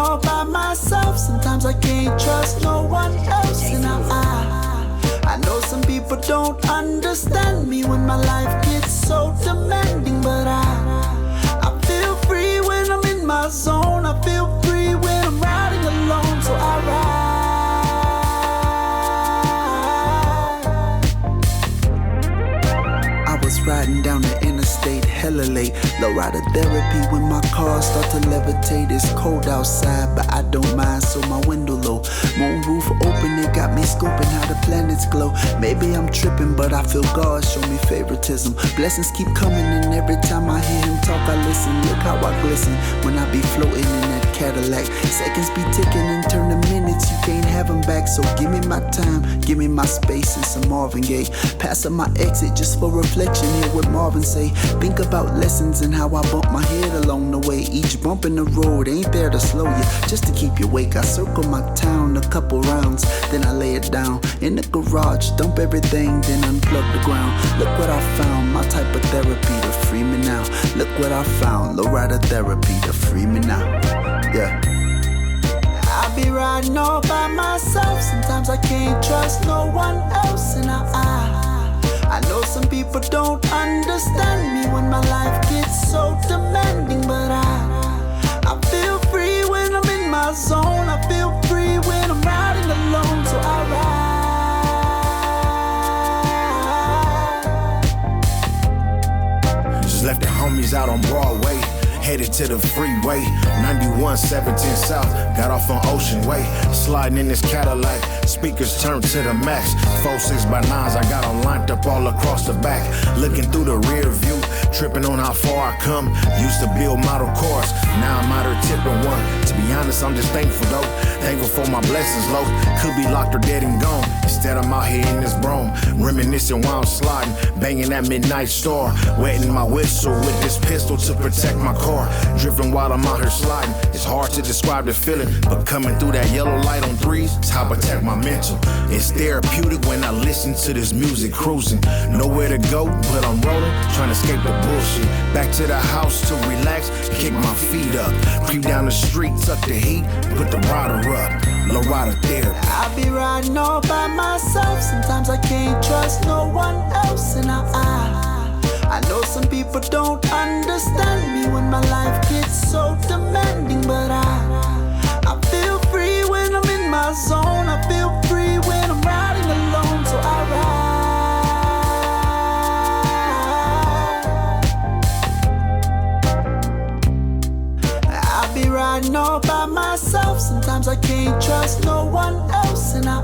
all by myself. Sometimes I can't trust no one else. And I know some people don't understand me when my life gets so demanding, but I feel free when I'm in my zone. I feel free when I'm riding alone, so I ride. I was riding down the interstate hella late. Lowrider therapy when my car start to levitate. It's cold outside, but I don't mind, so my window low. Moon roof open, it got me scoping how the planets glow. Maybe I'm tripping, but I feel God show me favoritism. Blessings keep coming, and every time I hear him talk, I listen. Look how I glisten when I be floating in that Cadillac. Seconds be ticking and turn to minutes, you can't have them back. So give me my time, give me my space and some Marvin Gaye. Passing my exit just for reflection, hear what Marvin say. Think about lessons and how I bump my head along the way. Each bump in the road ain't there to slow you, just to keep you awake. I circle my town a couple rounds, then I lay it down in the garage, dump everything, then unplug the ground. Look what I found, my type of therapy to free me now. Look what I found, Lowrider therapy to free me now. Yeah. I be riding all by myself. Sometimes I can't trust no one else, and I know some people don't understand me when my life gets so demanding, but I feel free when I'm in my zone. I feel free when I'm riding alone, so I ride. Just left the homies out on Broadway, headed to the freeway, 9117 South, got off on Ocean Way, sliding in this Cadillac, speakers turned to the max, 4 6x9s, I got them lined up all across the back, looking through the rear view, tripping on how far I come, used to build model cars, now I'm out here tipping one, to be honest I'm just thankful though, thankful for my blessings low, could be locked or dead and gone, instead I'm out here in this Brougham, reminiscing while I'm sliding, banging that midnight store, wetting my whistle with this pistol to protect my car. Drifting while I'm out here sliding. It's hard to describe the feeling, but coming through that yellow light on threes, it's how I protect my mental. It's therapeutic when I listen to this music cruising. Nowhere to go, but I'm rolling, trying to escape the bullshit. Back to the house to relax, kick my feet up. Creep down the street, tuck the heat, put the rider up. Lowrider therapy. I be riding all by myself. Sometimes I can't trust no one else, and I know some people don't understand me when my life gets so demanding, but I feel free when I'm in my zone. I feel free when I'm riding alone, so I ride. I be riding all by myself. Sometimes I can't trust no one else, and I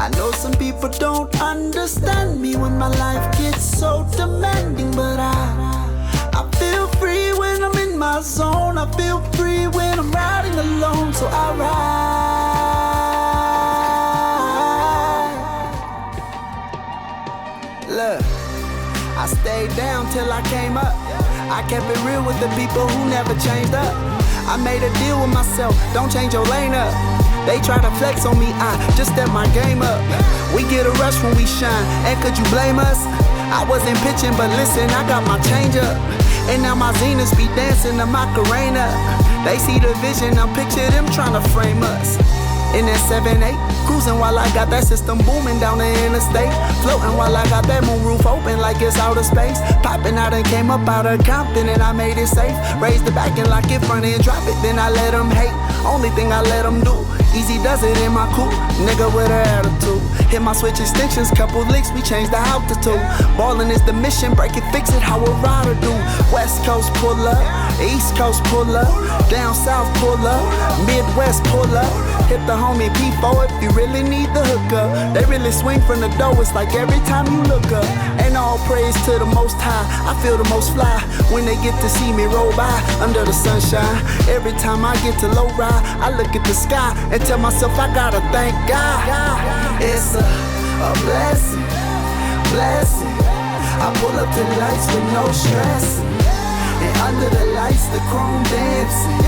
know some people don't understand me when my life gets so demanding, but I feel free when I'm in my zone. I feel free when I'm riding alone, so I ride. Look, I stayed down till I came up. I kept it real with the people who never changed up. I made a deal with myself, don't change your lane up. They try to flex on me, I just step my game up. We get a rush when we shine, and could you blame us? I wasn't pitching, but listen, I got my change up. And now my Zeniths be dancing the Macarena. They see the vision, I'm picture them trying to frame us. In that 7-8, cruising while I got that system booming down the interstate. Floating while I got that moon roof open like it's outer space. Popping out and came up out of Compton and I made it safe. Raised the back and lock it front and drop it, then I let them hate. Only thing I let them do, easy does it in my coupe, nigga with an attitude. Hit my switch extensions, couple licks, we changed the altitude. Ballin' is the mission, break it, fix it, how a rider do. West Coast pull up, East Coast pull up, down South pull up, Midwest pull up. Hit the homie P4 if you really need the hookup. They really swing from the door, it's like every time you look up. And all praise to the most high, I feel the most fly when they get to see me roll by under the sunshine. Every time I get to low ride, I look at the sky and tell myself I gotta thank God. It's a blessing, blessing. I pull up to the lights with no stress, and under the lights the chrome dancing.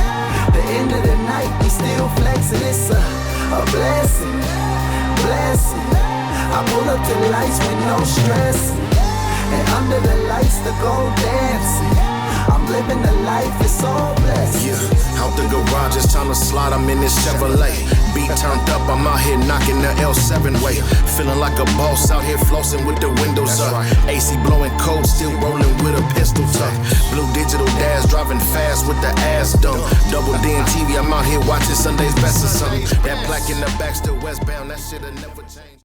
The end of the night we still flexing. It's a blessing, blessing. I pull up to the lights with no stress, and under the lights the gold dancing. I'm living the life, it's so blessed. Yeah, out the garage, it's time to slide, I'm in this Chevrolet. Beat turned up, I'm out here knocking the L7 way. Feeling like a boss out here flossing with the windows up. AC blowing cold, still rolling with a pistol tuck. Blue digital dash, driving fast with the ass done. Double D and TV, I'm out here watching Sundayz Bezt or something. That black in the back still westbound, that shit'll never change.